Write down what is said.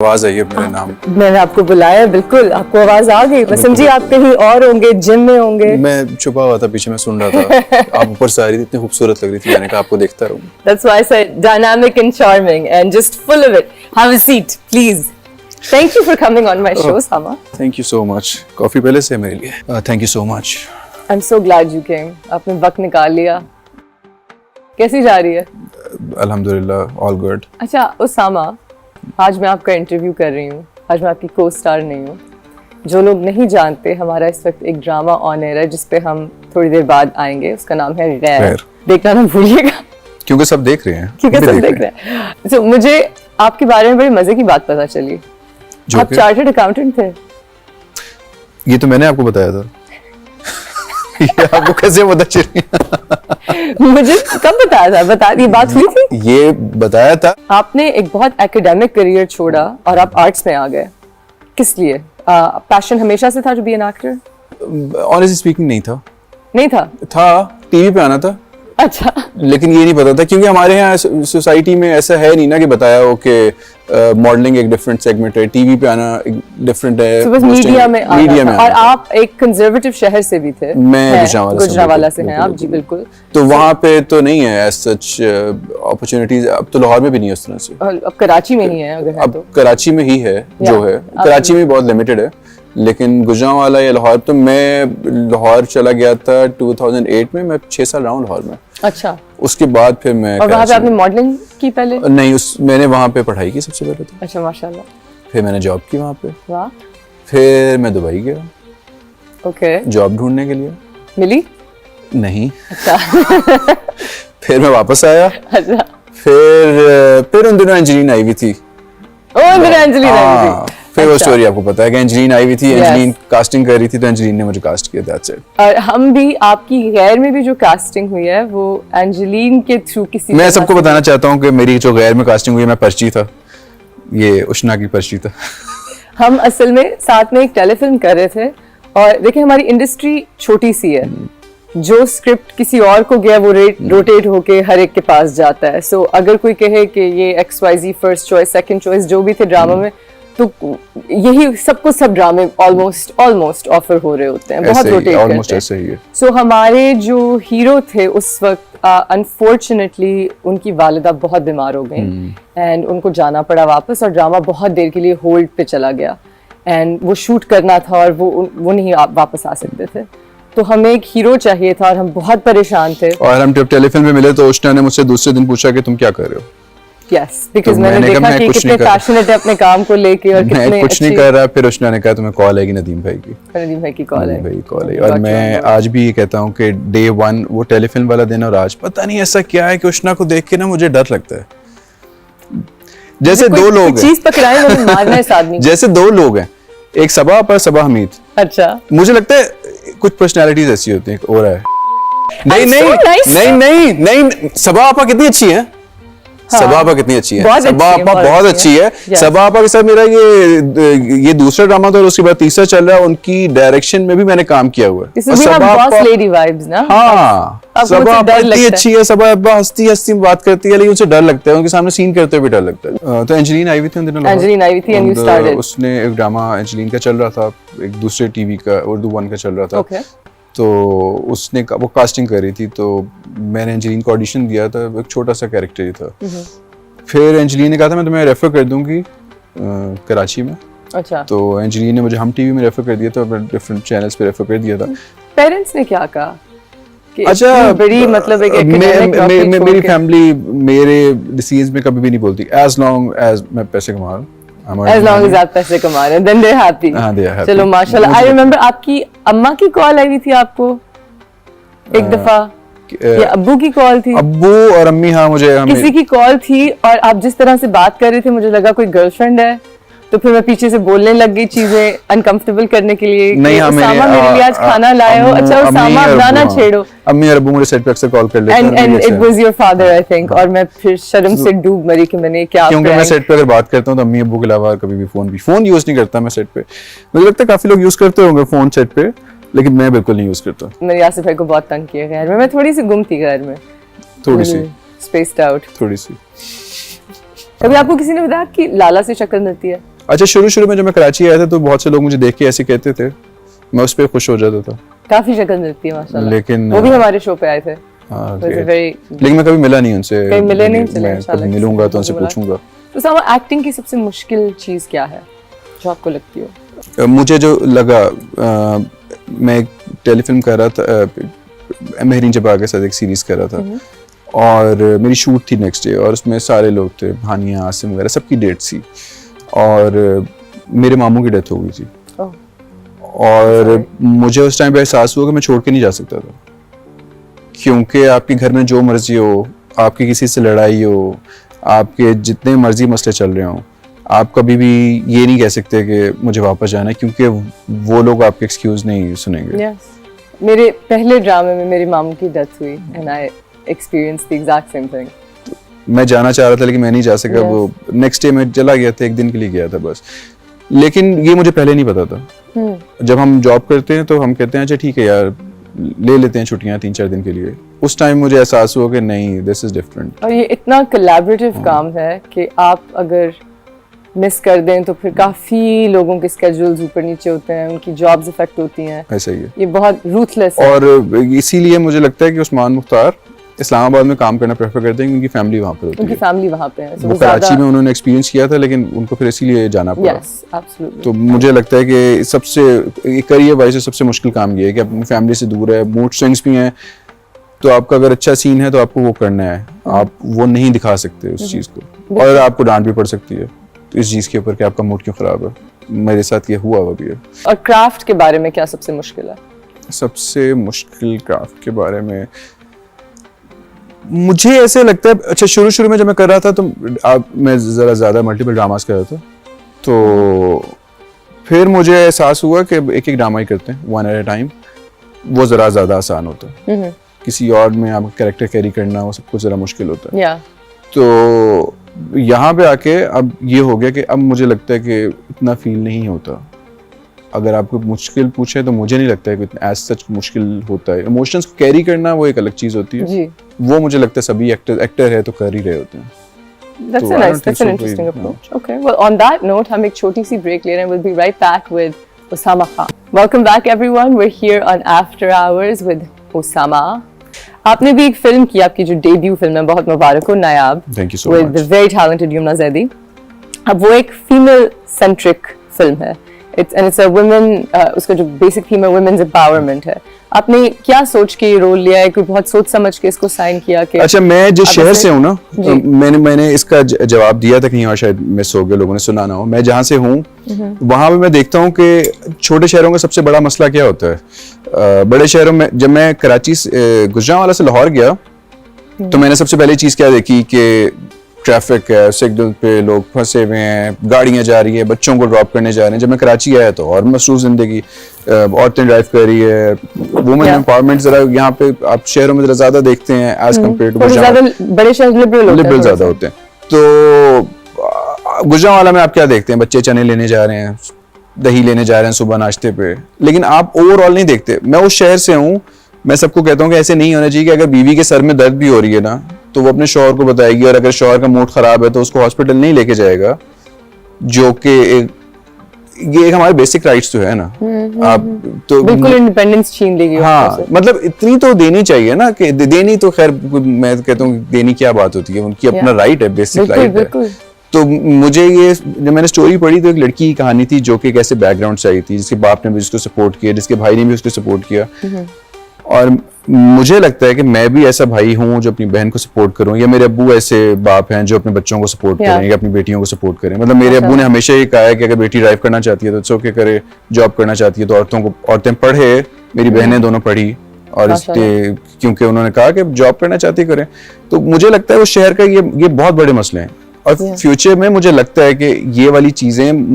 आवाज आई है मेरे नाम। मैंने आपको बुलाया, बिल्कुल आपको आवाज आ गई। मैं समझी आप कहीं और होंगे, जिम में होंगे। मैं छुपा हुआ था पीछे, मैं सुन रहा था। आप ऊपर से आ रही थी, इतनी खूबसूरत लग रही थी, मैंने कहा आपको देखता रहूं। That's why I said dynamic and charming and just full of it. Have a seat, please. Thank you for coming on my show, Sama. Thank you so much. Coffee पहले से है मेरे लिए। Thank you so much. I'm so glad you came. आपने वक्त निकाल लिया। कैसी जा रही है? अल्हम्दुलिल्लाह, ऑल गुड। अच्छा उसामा, आज मैं आपका इंटरव्यू कर रही हूँ। आज मैं आपकी को स्टार नहीं हूँ। जो लोग नहीं जानते, हमारा इस वक्त एक ड्रामा ऑन एयर है जिस पे हम थोड़ी देर बाद आएंगे। उसका नाम है गैर। देखना ना भूलिएगा, क्योंकि सब देख रहे हैं। क्योंकि सब देख रहे हैं। तो मुझे आपके बारे में बड़ी मजे की बात पता चली। आप चार्टर्ड अकाउंटेंट थे। ये तो मैंने आपको बताया था। ये आपको कैसे पता चली? मुझे कब बताया था? बता दी बात हुई थी? ये बताया था। आपने एक बहुत एकेडमिक करियर छोड़ा और आप आर्ट्स में आ गए। किस लिए? पैशन हमेशा से था to be an actor? Honestly speaking नहीं था। नहीं था? टीवी पे आना था। अच्छा। लेकिन ये नहीं पता था, क्योंकि हमारे यहाँ सोसाइटी में ऐसा है नहीं ना कि बताया हो कि मॉडलिंग एक डिफरेंट सेगमेंट है, टीवी पे आना एक डिफरेंट है। तो बस मीडिया में आना था। और आप एक कंजर्वेटिव शहर से भी थे। मैं गुजरांवाला से हैं आप। जी बिल्कुल। तो वहाँ पे तो नहीं है एज सच अपॉर्चुनिटीज। अब तो लाहौर में भी नहीं है उस तरह से। अब कराची में ही है अगर है तो। अब कराची में ही है जो है। कराची में बहुत लिमिटेड है, लेकिन गुजरांवाला या लाहौर, तो मैं लाहौर चला गया था 2008 में। मैं 6 साल रहा हूँ लाहौर में। अच्छा। उसके बाद फिर मैं और वहाँ पे आपने मॉडलिंग की पहले? नहीं, मैंने वहाँ पे पढ़ाई की सबसे पहले तो। अच्छा, माशाल्लाह। फिर मैंने जॉब की वहाँ पे। वाह। फिर मैं दुबई गया। ओके। जॉब ढूंढने के लिए। मिली? नहीं। अच्छा। फिर मैं वापस आया। अच्छा। फिर उन दिनों एंजेलिन आई हुई थी। एंजेलिन आई थी। फिर वो स्टोरी आपको पता है कि एंजेलिन आई हुई थी। एंजेलिन कास्टिंग कर रही थी, तो एंजेलिन ने मुझे कास्ट किया। That's it. और हम भी, आपकी गैर में भी जो कास्टिंग हुई है वो एंजेलिन के थ्रू किसी। मैं सबको बताना चाहता हूँ कि मेरी जो गैर में कास्टिंग हुई है, मैं पर्ची था। ये उष्णा की पर्ची था। हम असल में साथ में एक टेलीफिल्म कर रहे थे। और देखिए, हमारी इंडस्ट्री छोटी सी है। जो स्क्रिप्ट किसी और को गया वो रोटेट होके हर एक के पास जाता है। सो अगर कोई कहे कि ये XYZ first choice, second choice जो भी थे ड्रामा में, तो यही सबको सब ड्रामे ऑलमोस्ट ऑफर हो रहे होते हैं। बहुत रोटेट करते हैं। सो हमारे जो हीरो थे उस वक्त, अनफॉर्चुनेटली उनकी वालिदा बहुत बीमार हो गई एंड उनको जाना पड़ा वापस। और ड्रामा बहुत देर के लिए होल्ड पे चला गया एंड वो शूट करना था और वो नहीं वापस आ सकते थे। तो हमें एक हीरो चाहिए था और हम बहुत परेशान थे। और हम जब टेलीफिल्म में मिले तो उष्णा ने मुझसे दूसरे दिन पूछा कि तुम क्या कर रहे हो। Yes, because मैंने देखा कि कितने पैशनेट है अपने काम को लेके और कितने मैं कुछ नहीं कर रहा। फिर उष्णा ने कहा तुम्हें कॉल आएगी नदीम भाई की। नदीम भाई की कॉल है। भाई कॉल है। और मैं आज भी ये कहता हूँ कि डे 1 वो टेलीफिल्म वाला दिन और आज पता नहीं ऐसा क्या है कि उष्णा को देख के ना मुझे डर लगता है। जैसे दो लोग हैं, चीज पकड़ाए मुझे मारना है इस आदमी। जैसे दो लोग हैं, एक सबा पर सबा हमीद। अच्छा। मुझे लगता है कुछ पर्सनैलिटीज ऐसी होती हैं। हो रहा है। नहीं, सबा आपा कितनी अच्छी है। सबा आपा कितनी अच्छी है। सबा आपा बहुत अच्छी है। सबा आपा के साथ मेरा ये दूसरा ड्रामा था और उसके बाद तीसरा चल रहा है। उनकी डायरेक्शन में भी मैंने काम किया हुआ है। सबा आपा लेडी वाइब्स ना। हाँ, सबा आपा इतनी अच्छी है। सबा आपा हंसती बात करती है, लेकिन उनसे डर लगता है। उनके सामने सीन करते हुए भी डर लगता है। तो एंजेलिन आई हुई थी उन दिनों। एंजेलिन आई हुई थी एंड यू स्टार्टेड। उसने एक ड्रामा एंजेलिन का चल रहा था, एक दूसरे टीवी का, उर्दू 1 का चल रहा था। तो उसने वो कास्टिंग कर रही थी, तो मैंने एंजेलिन को ऑडिशन दिया था। एक छोटा सा कैरेक्टर ही था। फिर एंजेलिन ने कहा था मैं तुम्हें रेफर कर दूंगी कराची में। अच्छा। तो एंजेलिन ने मुझे हम टीवी में रेफर कर दिया था, डिफरेंट चैनल्स पे रेफर कर दिया था। पेरेंट्स ने क्या कहा? अच्छा, बड़ी मतलब एक मेरी फैमिली मेरे डिसीजन में कभी भी नहीं बोलती, एज लॉन्ग एज मैं पैसे कमा रहा हूँ। As long as आप पैसे कमा रहे हैं, then they're happy. हाँ, they are happy. चलो माशाल्लाह। I remember आपकी अम्मा की कॉल आई थी आपको एक दफा, या अब्बू की कॉल थी? अब्बू और अम्मी, हाँ मुझे किसी की कॉल थी और आप जिस तरह से बात कर रहे थे मुझे लगा कोई गर्लफ्रेंड है। तो फिर मैं पीछे से बोलने लग गई चीजें अनकंफर्टेबल करने के लिए। नहीं, उसामा मेरे लिए आज खाना लाए हो। अच्छा उसामा, ना छेड़ो। अम्मी और अब्बू मुझे सेट पे अक्सर कॉल कर लेते हैं। And it was your father I think. और मैं फिर शर्म से डूब मरी कि मैंने क्या, क्योंकि मैं सेट पे अगर बात करता हूँ तो अम्मी अब्बू के अलावा कभी भी फोन यूज नहीं करता मैं सेट पे। मुझे लगता है काफी लोग यूज करते होंगे फोन सेट पे, लेकिन मैं बिल्कुल नहीं यूज करता। मेरे यासिर भाई को बहुत तंग किया घर में। मैं थोड़ी सी गुम थी घर में, थोड़ी सी स्पेस्ड आउट, थोड़ी सी। कभी आपको किसी ने बताया कि लाला से शक्ल मिलती है? अच्छा, शुरू में जब मैं कराची आया था तो बहुत से लोग मुझे देख के ऐसे कहते थे, मैं उस पर खुश हो जाता था। काफी शक्ल मिलती है माशाल्लाह। लेकिन वो भी हमारे शो पे आए थे। लेकिन मैं कभी मिला नहीं उनसे। कहीं मिले नहीं, चले मैं इंशाल्लाह कभी मिलूंगा तो उनसे पूछूंगा। उसामा, एक्टिंग की सबसे मुश्किल चीज क्या है जो आपको लगती हो? मुझे जो लगा, मैं एक टेलीफिल्म कर रहा था, महरीन जबा के साथ एक सीरीज कर रहा था, और मेरी शूट थी नेक्स्ट डे, और उसमें सारे लोग थे, भानिया, आसिम वगैरह, सबकी डेट थी, और मेरे मामू की डेथ हो गई थी। और मुझे उस टाइम पे एहसास हुआ कि मैं छोड़ के नहीं जा सकता था, क्योंकि आपके घर में जो मर्जी हो, आपकी किसी से लड़ाई हो, आपके जितने मर्जी मसले चल रहे हो, आप कभी भी ये नहीं कह सकते कि मुझे वापस जाना है, क्योंकि वो लोग आपके एक्सक्यूज नहीं सुनेंगे। मेरे पहले ड्रामे में मेरी मामू की डेथ हुई and I experienced the exact same thing. मैं जाना चाह रहा था लेकिन मैं नहीं जा सका। वो नेक्स्ट डे मैं चला गया था, एक दिन के लिए गया था बस। लेकिन ये मुझे पहले नहीं पता था। जब हम जॉब करते हैं तो हम कहते हैं अच्छा ठीक है यार, ले लेते हैं छुट्टियां 3-4 दिन के लिए। उस टाइम मुझे एहसास हुआ कि नहीं, दिस इज डिफरेंट। और ये इतना कोलैबोरेटिव काम है कि आप अगर मिस कर दें तो फिर काफी लोगों के स्केड्यूल्स ऊपर नीचे होते हैं, उनकी जॉब्स अफेक्ट होती हैं। ऐसा ही है, ये बहुत रूथलेस है। और इसीलिए मुझे लगता है कि उस्मान मुख्तार इस्लामाबाद में काम करना प्रेफर करते हैं, क्योंकि फैमिली वहाँ पर होती है। उनकी फैमिली वहाँ पे है। वो कराची में उन्होंने एक्सपीरियंस किया था, लेकिन उनको फिर इसीलिए जाना पड़ा। Yes, absolutely. तो मुझे लगता है कि सबसे करियर वाइज सबसे मुश्किल काम ये है कि अपनी फैमिली से दूर है, मूड स्विंग्स भी हैं, तो आपका अगर अच्छा सीन है तो आपको वो करना है, आप वो नहीं दिखा सकते उस चीज़ को, और आपको डांट भी पड़ सकती है तो इस चीज़ के ऊपर कि आपका मूड क्यों खराब है। मेरे साथ ये हुआ भी है। और क्राफ्ट के बारे में क्या सबसे मुश्किल है? सबसे मुश्किल क्राफ्ट के बारे में मुझे ऐसे लगता है, अच्छा शुरू में जब मैं कर रहा था तो मैं ज़रा ज़्यादा मल्टीपल ड्रामास कर रहा था, तो फिर मुझे एहसास हुआ कि एक ड्रामा ही करते हैं, वन एट अ टाइम, वो ज़रा ज़्यादा आसान होता है। किसी और में आपका कैरेक्टर कैरी करना वो सब कुछ ज़रा मुश्किल होता है। तो यहाँ पे आके अब ये हो गया कि अब मुझे लगता है कि इतना फील नहीं होता। अगर आपको मुश्किल पूछे तो मुझे नहीं लगता है कि एज सच मुश्किल होता है। इमोशंस को कैरी करना वो एक अलग चीज़ होती है जी। वो मुझे लगता है सभी एक्टर है तो कर ही रहे होते हैं। That's a nice, that's an interesting approach. Okay, well on that note, हम एक छोटी सी break ले रहे हैं. We'll be right back with Osama Khan. Welcome back everyone. We're here on After Hours with Osama. आपने भी एक फिल्म की, आपकी जो डेब्यू फिल्म है, बहुत मुबारक हो, नायाब। Thank you so with much. the very talented Yumna Zaidi. अब वो एक फीमेल सेंट्रिक फिल्म है। It's a women, उसका जो बेसिक थीम है women's empowerment है। आपने क्या सोच के ये रोल लिया है? कोई बहुत सोच समझ के इसको साइन किया कि अच्छा, मैं जिस शहर से हूँ ना, मैंने इसका जवाब दिया था, कहीं और शायद मिस हो गया, लोगों ने सुना ना हो। मैं जहाँ से हूँ वहाँ पे मैं देखता हूँ कि छोटे शहरों का सबसे बड़ा मसला क्या होता है। बड़े शहरों में, जब मैं कराची गुजरांवाला से लाहौर गया तो मैंने सबसे पहले चीज़ क्या देखी कि ट्रैफिक है, सिग्नल पे लोग फंसे हुए हैं, गाड़ियां जा रही है, बच्चों को ड्रॉप करने जा रहे हैं। जब मैं कराची आया तो और मसरूफ जिंदगी, औरतें ड्राइव कर रही है, वुमेन एम्पावरमेंट जरा यहाँ पे आप शहरों में जरा ज्यादा देखते हैं एज कम्पेयर टू बड़े शहर लिबरल ज्यादा होते हैं। तो गुजरांवाला में आप क्या देखते हैं, बच्चे चने लेने जा रहे हैं, दही लेने जा रहे हैं सुबह नाश्ते पे, लेकिन आप ओवरऑल नहीं देखते। मैं उस शहर से हूँ, मैं सबको कहता हूँ कि ऐसे नहीं होना चाहिए कि अगर बीवी के सर में दर्द भी हो रही है ना तो वो अपने शौहर को बताएगी, और अगर शौहर का मूड खराब है तो उसको हॉस्पिटल नहीं लेके जाएगा, जो कि ये एक हमारे बेसिक राइट्स तो है ना। आप तो बिल्कुल इंडिपेंडेंस छीन लेगी। हाँ, मतलब इतनी तो देनी चाहिए ना, कि देनी तो खैर मैं कहता हूँ देनी क्या बात होती है, उनकी अपना राइट है, बेसिक राइट है। तो मुझे ये, जब मैंने स्टोरी पढ़ी तो एक लड़की की कहानी थी जो कि कैसे बैकग्राउंड से आई थी, जिसके बाप ने भी उसको सपोर्ट किया, जिसके भाई ने भी उसको सपोर्ट किया, और मुझे लगता है कि मैं भी ऐसा भाई हूँ जो अपनी बहन को सपोर्ट करूँ, या मेरे अब्बू ऐसे बाप हैं जो अपने बच्चों को सपोर्ट करें या अपनी बेटियों को सपोर्ट करें। मतलब मेरे अब्बू ने हमेशा ये कहा है कि अगर बेटी ड्राइव करना चाहती है तो इट्स ओके करे, जॉब करना चाहती है तो औरतें पढ़े। मेरी बहनें दोनों पढ़ी, और इसके क्योंकि उन्होंने कहा कि जॉब करना चाहती करें। तो मुझे लगता है उस शहर का ये बहुत बड़े मसले हैं, और फ्यूचर में मुझे लगता है कि ये वाली चीजें